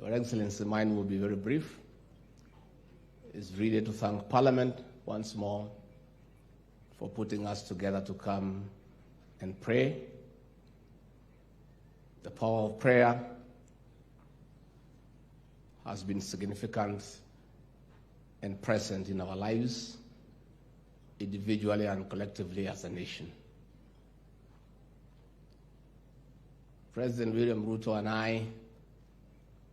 Your Excellency, mine will be very brief. It's really to thank Parliament once more for putting us together to come and pray. The power of prayer has been significant and present in our lives, individually and collectively as a nation. President William Ruto and I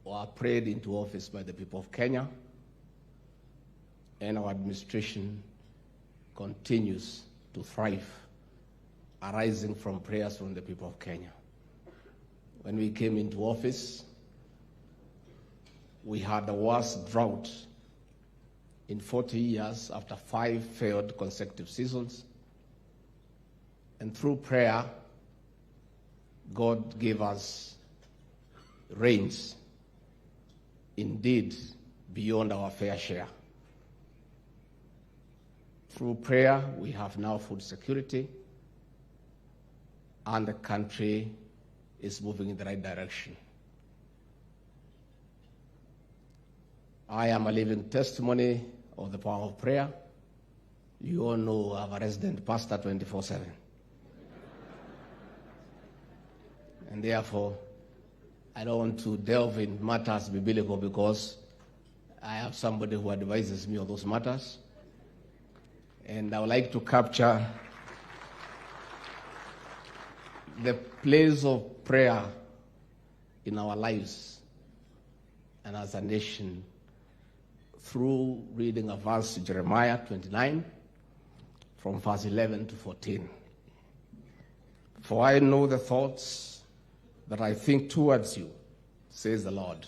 were prayed into office by the people of Kenya, and our administration continues to thrive, arising from prayers from the people of Kenya. When we came into office, we had the worst drought in 40 years after 5 failed consecutive seasons. And through prayer, God gave us rains, indeed beyond our fair share. Through prayer, we have now food security, and the country is moving in the right direction. I am a living testimony of the power of prayer. You all know I have a resident pastor 24/7. And therefore, I don't want to delve in matters biblical because I have somebody who advises me on those matters. And I would like to capture the place of prayer in our lives and as a nation through reading a verse, Jeremiah 29, from verse 11 to 14. For I know the thoughts that I think towards you, says the Lord,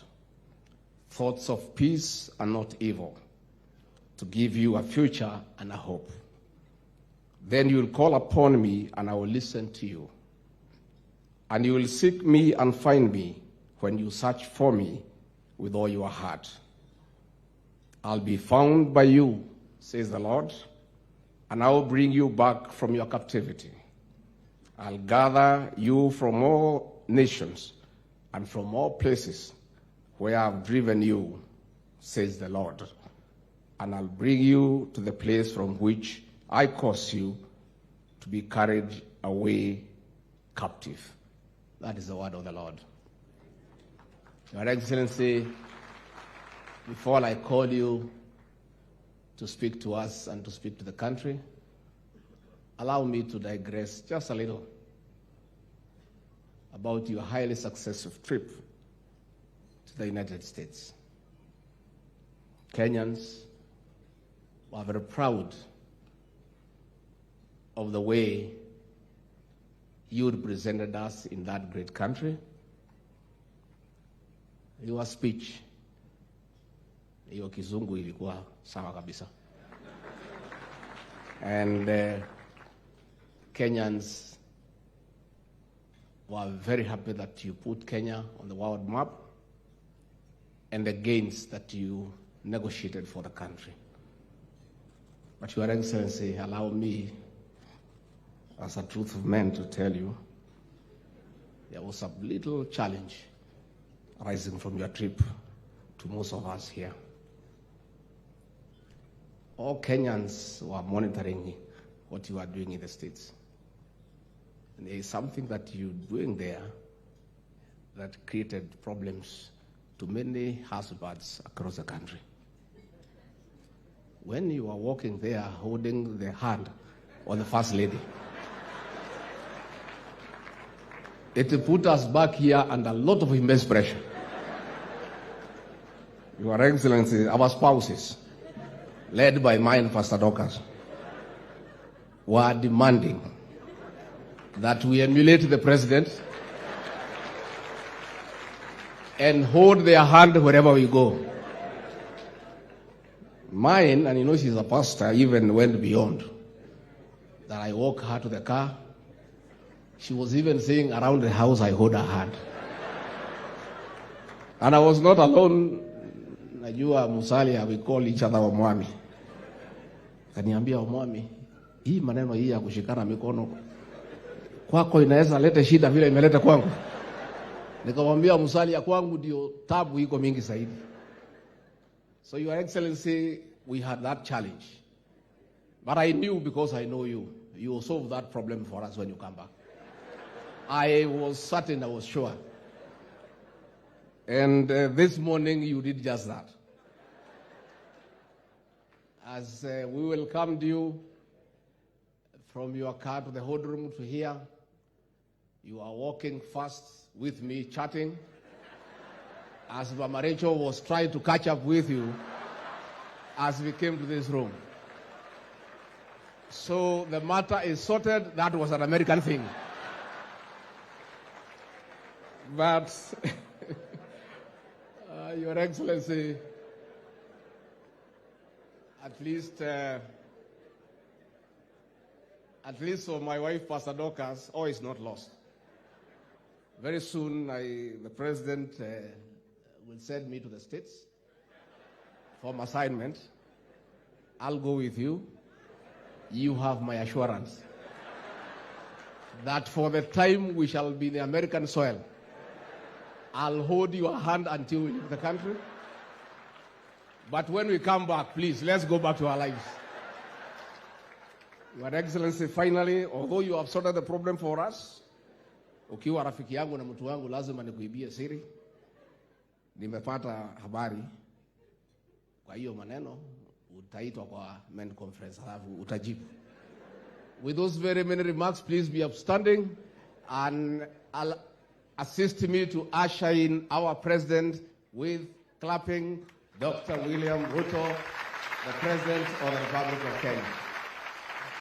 thoughts of peace and not evil, to give you a future and a hope. Then you will call upon me, and I will listen to you. And you will seek me and find me when you search for me with all your heart. I'll be found by you, says the Lord, and I will bring you back from your captivity. I'll gather you from all nations and from all places where I've driven you, says the Lord, and I'll bring you to the place from which I caused you to be carried away captive. That is the word of the Lord. Your Excellency, before I call you to speak to us and to speak to the country, allow me to digress just a little about your highly successful trip to the United States. Kenyans were very proud of the way you represented us in that great country. Your speech, hiyo kizungu ilikuwa sawa kabisa. And Kenyans were very happy that you put Kenya on the world map and the gains that you negotiated for the country. But Your Excellency, allow me, as a truth of man, to tell you there was a little challenge arising from your trip to most of us here. All Kenyans were monitoring what you are doing in the States. And there is something that you're doing there that created problems to many husbands across the country. When you are walking there holding the hand of the First Lady, it put us back here under a lot of immense pressure. Your Excellency, our spouses, led by mine, Pastor Dorcas, were demanding that we emulate the president and hold their hand wherever we go. Mine, and you know she's a pastor, even went beyond that. I walk her to the car. She was even saying around the house I hold her hand. And I was not alone. Najua Musalia, we call each other Omwami. Kaniambia Omwami, hii maneno hii ya kushikana mikono kwako inaweza leta shida vile imeleta kwangu. Nikamwambia Musalia, kwangu ndio tabu iko mingi zaidi. So Your Excellency, we had that challenge. But I knew, because I know you, you will solve that problem for us when you come back. I was certain, I was sure. And this morning you did just that. As we welcomed you from your car to the hold room to here, you are walking fast with me, chatting. As Mama Rachel was trying to catch up with you as we came to this room. So the matter is sorted. That was an American thing. But Your Excellency, at least for my wife, Pastor Dorcas, all is not lost. Very soon, the President will send me to the States for my assignment. I'll go with you. You have my assurance that for the time we shall be in the American soil, I'll hold your hand until we leave the country. But when we come back, please, let's go back to our lives. Your Excellency, finally, although you have sorted the problem for us, ukiwa rafiki yangu na mtu wangu lazima nikuibie siri. Nimepata habari kwa hiyo maneno utaitwa kwa main conference halafu utajibu. With those very many remarks, please be upstanding and I'll assist me to usher in our President with clapping Dr. William Ruto, the President of the Republic of Kenya.